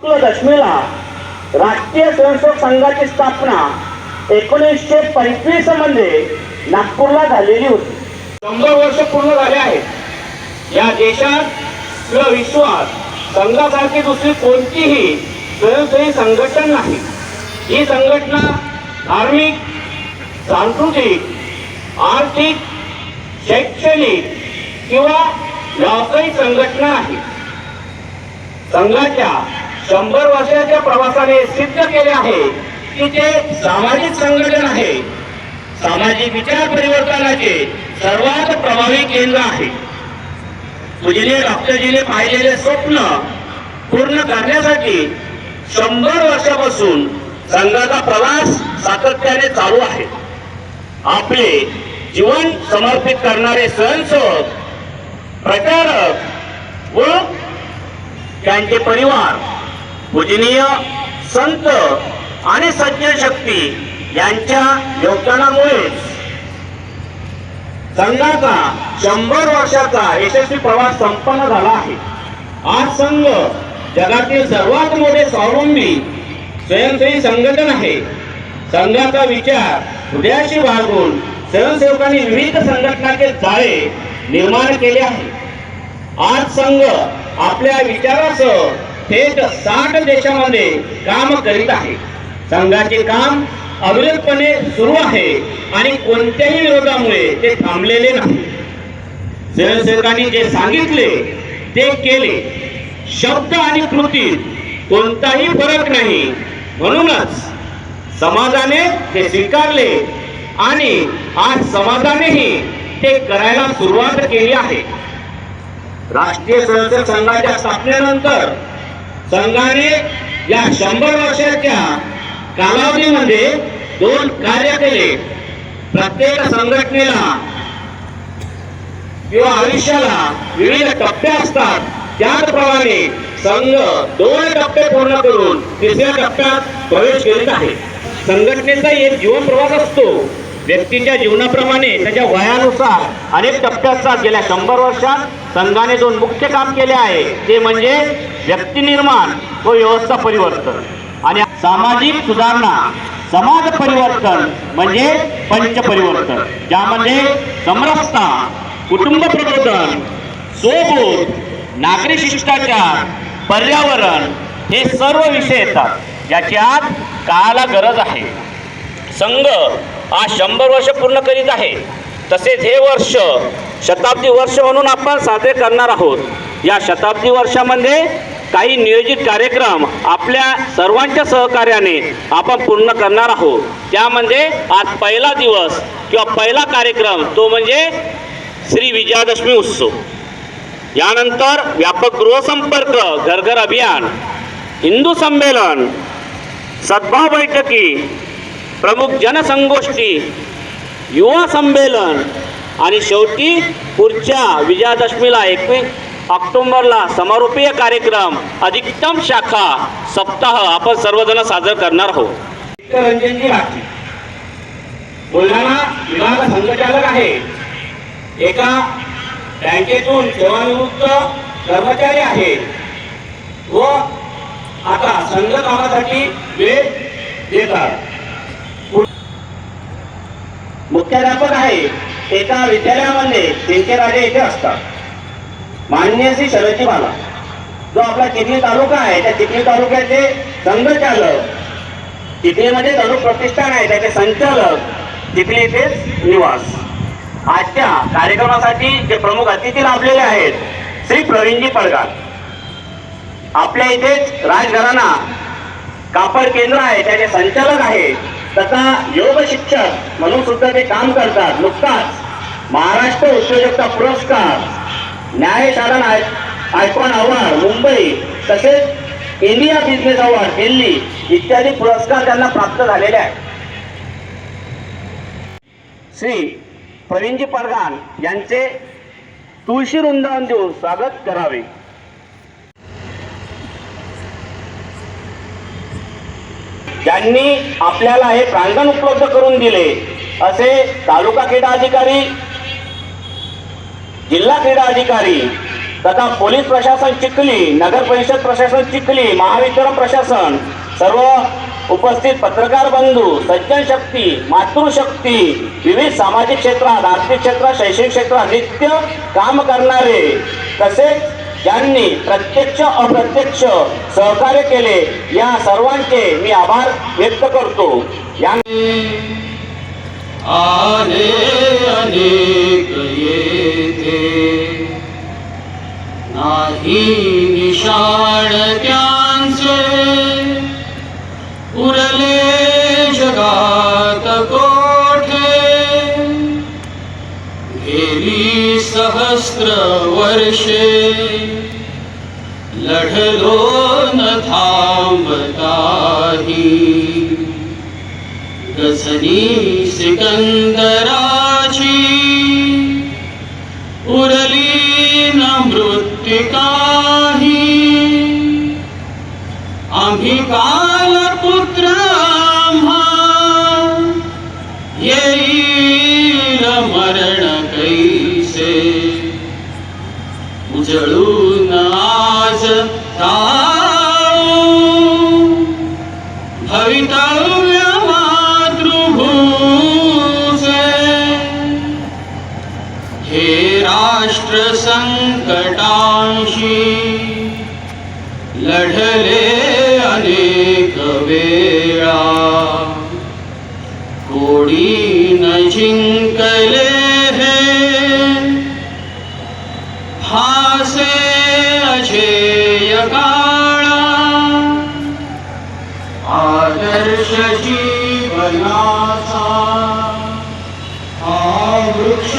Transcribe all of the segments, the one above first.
दशमीला राष्ट्रीय स्वयंसेवक संघाची स्थापना 1925 मध्ये नागपूरला झालेली होती. 100 वर्ष पूर्ण झाले आहेत. या देशात किंवा विश्वात संघासारखी दुसरी कोणतीही स्वयंसेवी संघटना नाही. ही संघटना धार्मिक, सांस्कृतिक, आर्थिक, शैक्षणिक किंवा व्यावसायिक संघटना आहे. संघाच्या 100 वर्षाच्या प्रवासाने सिद्ध केले आहे की ते सामाजिक संघटन आहे. सामाजिक विचार परिवर्तनाचे सर्वात प्रभावी केंद्र आहे. पूजनीय डॉक्टरजीने पाहिलेले स्वप्न पूर्ण करण्यासाठी 100 वर्षापासून संघाचा प्रवास सातत्याने चालू आहे. आपले जीवन समर्पित करणारे स्वयंसेवक, प्रचारक व त्यांचे परिवार, पूजनीय संत आणि सज्जन शक्ती यांच्या योगदानामुळे संघाचा 100 वर्षाचा यशस्वी प्रवास संपन्न झाला आहे. आज संघ जगातील सर्वात मोठे स्वावलंबी स्वयंसेवी संघटन आहे. संघाचा विचार हृदयाशी बाळगून स्वयंसेवकांनी विविध संघटनांचे जाळे निर्माण केले आहे. आज संघ आपल्या विचारासह थेट 60 देशांमध्ये काम करीत आहे. संघाचे काम अविरतपणे सुरू आहे आणि कोणत्याही विरोधामुळे ते थांबलेले नाही. स्वयंसेवकांनी जे सांगितले ते केले. शब्द आणि कृतीत कोणताही फरक नाही. म्हणूनच समाजाने ते स्वीकारले आणि आज समाजानेही ते करायला सुरुवात केली आहे. राष्ट्रीय स्वयंसेवक संघाच्या स्थापनेनंतर संघाने या 100 वर्षाच्या कालावधीमध्ये 2 कार्य केले. प्रत्येक संघटनेला किंवा आयुष्याला विविध टप्पे असतात. त्याचप्रमाणे संघ 2 टप्पे पूर्ण करून 3ऱ्या टप्प्यात प्रवेश करीत आहे. संघटनेचा एक जीवन प्रवास असतो. व्यक्तीच्या जीवनाप्रमाणे त्याच्या वयानुसार अनेक टप्प्याचा गेल्या 100 वर्षात संघाने 2 मुख्य काम केले आहे. ते म्हणजे व्यक्ती निर्माण व व्यवस्था परिवर्तन आणि सामाजिक सुधारणा. समाज परिवर्तन म्हणजे पंच परिवर्तन, ज्यामध्ये समरसता, कुटुंब प्रबोधन, स्वबोध, नागरी शिष्टाचार, पर्यावरण हे सर्व विषय येतात, ज्याची आज काळाला गरज आहे. संघ आज 100 वर्ष पूर्ण करीत आहे. तसेच हे वर्ष शताब्दी वर्ष म्हणून आपण साजरे करणार आहोत. या शताब्दी वर्षामध्ये काही नियोजित कार्यक्रम आपल्या सर्वांच्या सहकार्याने आपण पूर्ण करणार आहोत. त्यामध्ये आज पहिला दिवस किंवा पहिला कार्यक्रम तो म्हणजे श्री विजयादशमी उत्सव. यानंतर व्यापक गृहसंपर्क, घर घर अभियान, हिंदू संमेलन, सद्भाव बैठकी, प्रमुख जनसंगोष्ठी, युवा संमेलन आणि शेवटी पुढच्या विजयादशमीला 21 ऑक्टोबरला समारोपीय कार्यक्रम अधिकतम शाखा सप्ताह आपण सर्वजण साजरा करणार आहोत. रंजनजी राठी बुलढाणा विभाग संघचालक आहे. एका बँकेतून सेवानिवृत्त कर्मचारी आहेत व आता संघ कामासाठी वेळ देतात. मुख्याध्यापक आहे. एका विद्यालयामध्ये त्यांचे राजे येथे असतात. माननीय श्री शरदजी बाला, जो आपला चिखली तालुका आहे, त्या चिखली तालुक्याचे संघचालक, चिखलीमध्ये तरुण प्रतिष्ठान आहे, त्याचे संचालक, चिखली येथेच निवास. आजच्या कार्यक्रमासाठी जे प्रमुख अतिथी लाभलेले आहेत श्री प्रवीणजी पडगार. आपल्या इथेच राजघराणा कापड केंद्र आहे, त्याचे संचालक आहेत तथा योग शिक्षक म्हणून सुद्धा ते काम करतात. नुकताच महाराष्ट्र उद्योजकता पुरस्कार, न्यायसाधन आयकॉन अवॉर्ड मुंबई, तसेच इंडिया बिझनेस अवॉर्ड दिल्ली इत्यादी पुरस्कार त्यांना प्राप्त झालेले आहेत. श्री प्रवीणजी पडगान यांचे तुळशी वृंदावन देऊन स्वागत करावे. ज्यांनी आपल्याला हे प्रांगण उपलब्ध करून दिले असे तालुका क्रीडा अधिकारी, जिल्हा क्रीडा अधिकारी तथा पोलीस प्रशासन चिखली, नगर परिषद प्रशासन चिखली, महावितरण प्रशासन, सर्व उपस्थित पत्रकार बंधू, सज्जन शक्ती, मातृशक्ती, विविध सामाजिक क्षेत्रात, आर्थिक क्षेत्रात, शैक्षणिक क्षेत्रात नित्य काम करणारे, तसेच ज्यांनी प्रत्यक्ष अप्रत्यक्ष सहकार्य केले, या सर्वांचे मी आभार व्यक्त करतो. आले अनेक येथे नाही निशाण त्यांचे, उरले जगात कोठे, गेली सहस्र वर्षे, लढलो न थांबताही, गझनी सिकंदराची, उरली न मृत्तिकाही, आम्ही काल पुत्र आम्हा, येईल मरण कैसे, उजळून आज भवितव्य राष्ट्र संकटांशी, लढले अनेक वेळा, कोणी न जिंकले हे, हासे अजेय काळा, आदर्श जीवनाचा हा वृक्ष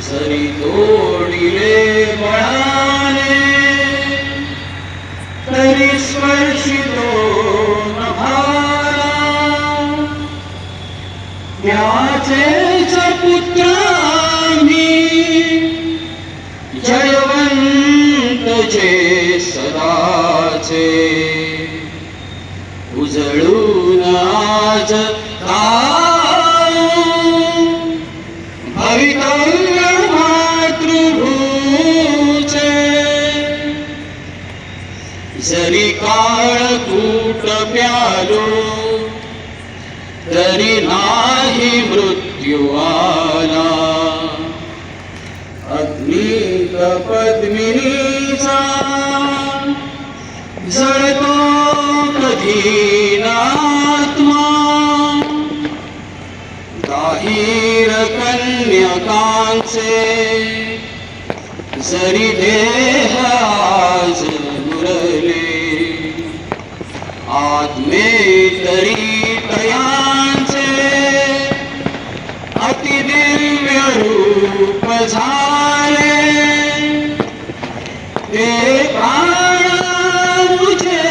जरी तोडिले बळाने, तरी स्पर्शितो न भाला, त्याचेच पुत्र आम्ही, जयवंत जे सदाचे, उजळून आज भवितव्य मातृभूचे, जरी काळकूट प्यालो, तरी नाही मृत्यू आला, अग्निक पद्मिनीचा जळतो कधी नात्मा, दाहीर कन्यकांचे, जरी देह आज मुरले, आत्मे तरी तयांचे, अतिदिव्य रूप झाले, ते प्राण तुझे,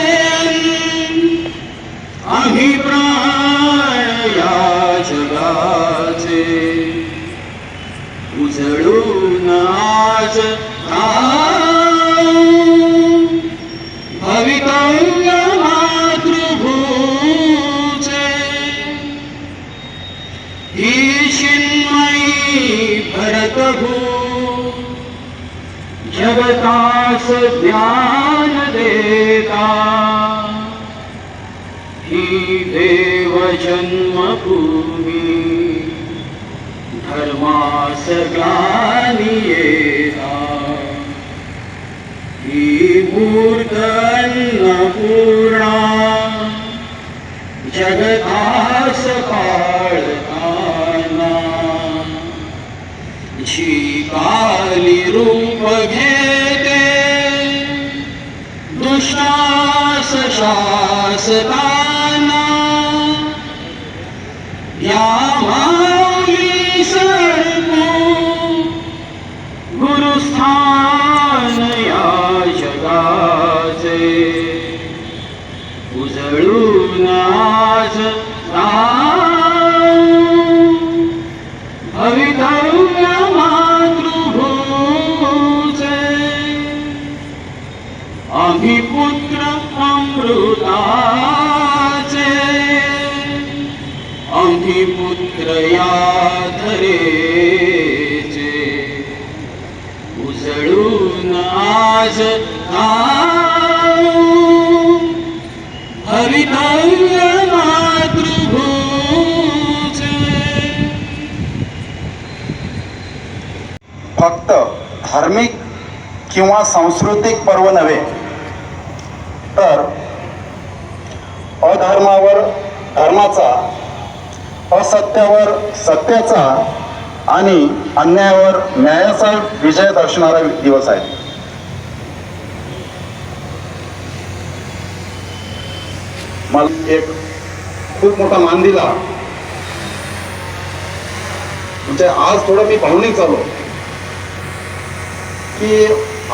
आम्ही प्राण या जगाचे, उजळून आज भवितव्य मातृभूचे, ही चिन्मयी भरतभू, जगतास ज्ञान देता, ही देव जन्मभूमी, धर्मास ज्ञानी येता, ही मूर्त अन्नपूर्णा, जगतास पाळताना, जी काली रूप घेते, दुष्टास शासताना, या माऊली सर्पो, गुरुस्थान या जगाचे, उजळून आज भवितव्य मातृभूचे, आम्ही पुत्र अमृताचे, आम्ही पुत्र या धरे नाश हरितव्य मातृभूचे. फक्त धार्मिक किंवा सांस्कृतिक पर्व नव्हे तर अधर्मावर धर्माचा, असत्यावर सत्याचा आणि अन्यायावर न्यायाचा विजय दर्शवणारा दिवस आहे. मला एक खूप मोठा मान दिला, म्हणजे आज थोडं मी भावनिक झालो की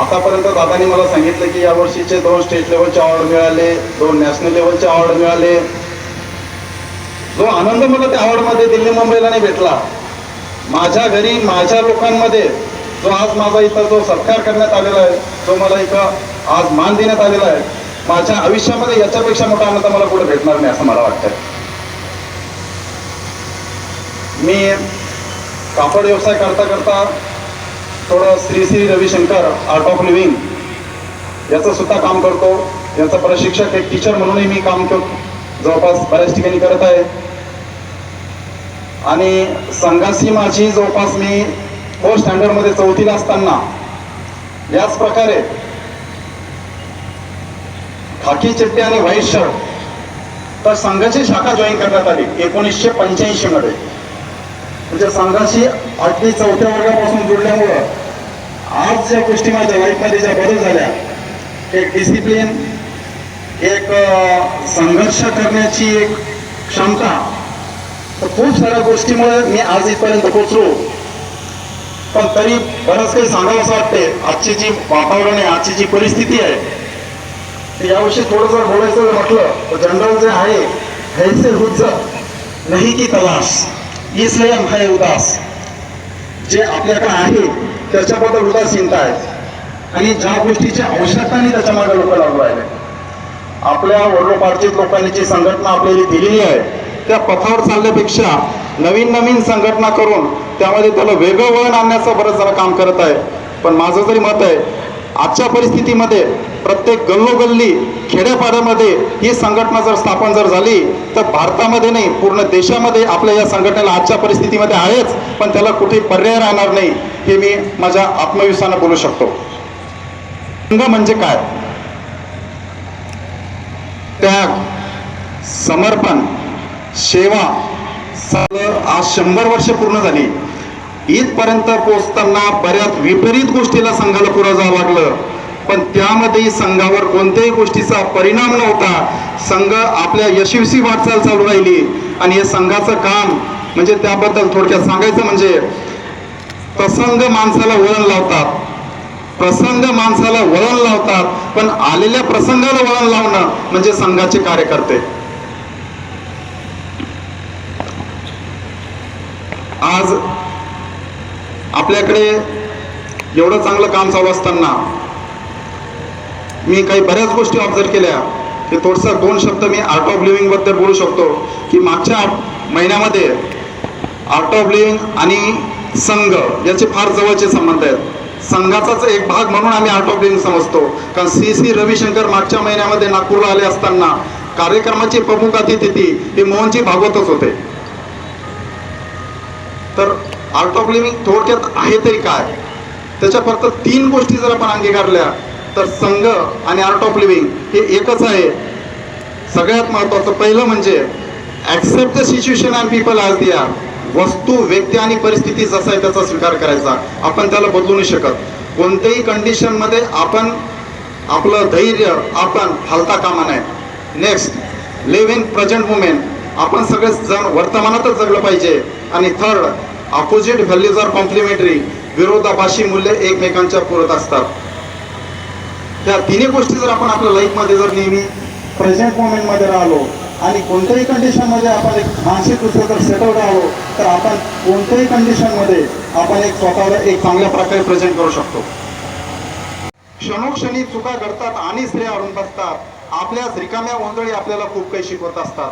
आतापर्यंत दादानी मला सांगितलं की यावर्षीचे 2 स्टेट लेवलचे अवॉर्ड मिळाले, 2 नॅशनल लेवलचे अवॉर्ड मिळाले. जो आनंद मला त्या अवॉर्डमध्ये दिल्ली मुंबईला नाही भेटला, माझ्या घरी माझ्या लोकांमध्ये जो आज माझा इथं जो सत्कार करण्यात आलेला आहे, जो मला इथं आज मान देण्यात आलेला आहे, माझ्या आयुष्यामध्ये याच्यापेक्षा मोठा आनंद मला पुढे भेटणार नाही असं मला वाटतंय. मी कापड व्यवसाय करता करता थोडं Shri Shri Ravishankar art of living याचं सुद्धा काम करतो. याचा प्रशिक्षक एक टीचर म्हणूनही मी काम जवळपास बऱ्याच ठिकाणी करत आहे. आणि संघाशी माझी जवळपास मी 4th स्टँडर्डमध्ये 4थीला असताना याच प्रकारे खाकी चड्डी आणि व्हाईट शर्ट तर संघाची शाखा जॉईन करण्यात आली 1985 मध्ये. म्हणजे संघाशी अगदी 4थ्या वर्गापासून जुळल्यामुळं आज ज्या गोष्टी माझ्या लाईफमध्ये ज्या बदल झाल्या, एक डिसिप्लिन, एक संघर्ष करण्याची एक क्षमता, तर खूप साऱ्या गोष्टीमुळे मी आज इथपर्यंत पोहोचलो. पण तरी बरंच काही सांगावं असं वाटते. आजची जी वातावरण आहे, आजची जी परिस्थिती आहे, याविषयी थोडं जर बोलायचं म्हटलं तर जनरल जे आहे ऐसे हुज्ज नाही की तलाश इसलिए हम है उदास. जे आपल्याकडे आहे त्याच्याबद्दल उदासीनता आहे आणि ज्या गोष्टीची आवश्यकता नाही त्याच्या मागे लोक लागू राहिले. आपल्या वडिलोपार्जित लोकांनी जी संघटना आपल्याला दिलेली आहे त्या पथावर चालण्यापेक्षा नवीन नवीन संघटना करून त्यामध्ये त्याला वेगळं वळण आणण्याचं बरंच जरा काम करत आहे. पण माझं जरी मत आहे, आजच्या परिस्थितीमध्ये प्रत्येक गल्लोगल्ली खेड्यापाड्यामध्ये ही संघटना जर स्थापन जर झाली तर भारतामध्ये नाही पूर्ण देशामध्ये आपल्या या संघटनेला आजच्या परिस्थितीमध्ये आहेच, पण त्याला कुठे पर्याय राहणार नाही हे मी माझ्या आत्मविश्वासाने बोलू शकतो. संघ म्हणजे काय? त्याग, समर्पण, सेवा. आज 100 वर्ष पूर्ण झाली. इथपर्यंत पोहोचताना बऱ्याच विपरीत गोष्टीला संघाला पुढे जावं लागलं, पण त्यामध्ये संघावर कोणत्याही गोष्टीचा परिणाम नव्हता. संघ आपल्या यशस्वी वाटचाल चालू राहिली. आणि हे संघाचं काम म्हणजे त्याबद्दल थोडक्यात सांगायचं म्हणजे प्रसंग माणसाला वळण लावतात, प्रसंग माणसाला वळण लावतात, पण आलेल्या प्रसंगाला वळण लावणं म्हणजे संघाचे कार्यकर्ते. आज आपल्याकडे एवढं चांगलं काम चालू असताना मी काही बऱ्याच गोष्टी ऑब्झर्व केल्या की थोडंसं 2 शब्द मी आर्ट ऑफ लिव्हिंग बद्दल बोलू शकतो. की मागच्या महिन्यामध्ये आर्ट ऑफ लिव्हिंग आणि संघ याचे फार जवळचे संबंध आहेत. संघाचाच एक भाग म्हणून आम्ही आर्ट ऑफ लिव्हिंग समजतो. कारण श्री रविशंकर मागच्या महिन्यामध्ये नागपूरला आले असताना कार्यक्रमाचे प्रमुख अतिथी हे मोहनजी भागवतच होते. तर आर्ट ऑफ लिव्हिंग थोडक्यात आहे तरी काय, त्याच्या फक्त 3 गोष्टी जर आपण अंगीकारल्या तर संघ आणि आर्ट ऑफ लिव्हिंग हे एकच आहे. सगळ्यात महत्त्वाचं पहिलं म्हणजे accept the situation and people as they are. वस्तू, व्यक्ती आणि परिस्थिती जसा आहे त्याचा स्वीकार करायचा. आपण त्याला बदलू नाही शकत. कोणत्याही कंडिशनमध्ये आपण आपलं धैर्य आपण हलता कामा नये. Next, live in present moment. आपण सगळे जण वर्तमानातच जगलं पाहिजे. आणि third, opposite values are complementary. विरोधाभासी मूल्य एकमेकांच्या पूरक असतात. त्या 3 गोष्टी जर आपण आपल्या लाईफमध्ये जर नेहमी प्रेझेंट मोमेंटमध्ये राहिलो आणि कोणत्याही कंडिशनमध्ये आपण एक मानसिकदृष्ट्या जर सेटल राहिलो तर आपण कोणत्याही कंडिशनमध्ये आपण एक स्वतःला एक चांगल्या प्रकारे प्रेझेंट करू शकतो. क्षणोक्षणी चुका घडतात आणि श्रेय हरून बसतात. आपल्याच रिकाम्या ओंजळी आपल्याला खूप काही शिकवत असतात.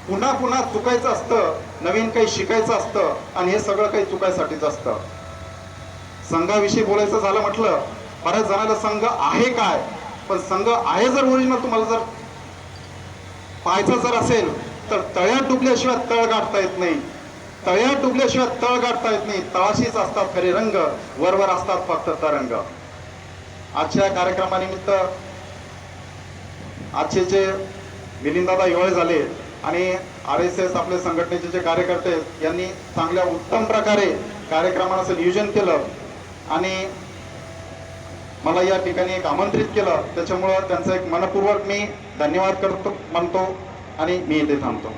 पुन्हा पुन्हा चुकायचं असतं, नवीन काही शिकायचं असतं आणि हे सगळं काही चुकायसाठीच असतं. संघाविषयी बोलायचं झालं म्हटलं बऱ्याच जणांना संघ आहे काय, पण संघ आहे जर ओरिजिनल तुम्हाला जर पाहायचा जर असेल तर तळ्यात डुबल्याशिवाय तळ गाठता येत नाही. तळ्यात डुबल्याशिवाय तळ गाठता येत नाही. तळाशीच असतात खरे रंग, वरवर असतात फक्त तरंग. आजच्या कार्यक्रमानिमित्त आजचे जे मिलिंददादा योळे झाले आणि RSS आपले संघटनेचे जे कार्यकर्ते यांनी चांगल्या उत्तम प्रकारे कार्यक्रमाचं नियोजन केलं आणि मला या ठिकाणी एक आमंत्रित केलं, त्याच्यामुळं त्यांचं एक मनपूर्वक मी धन्यवाद करतो म्हणतो आणि मी इथे थांबतो.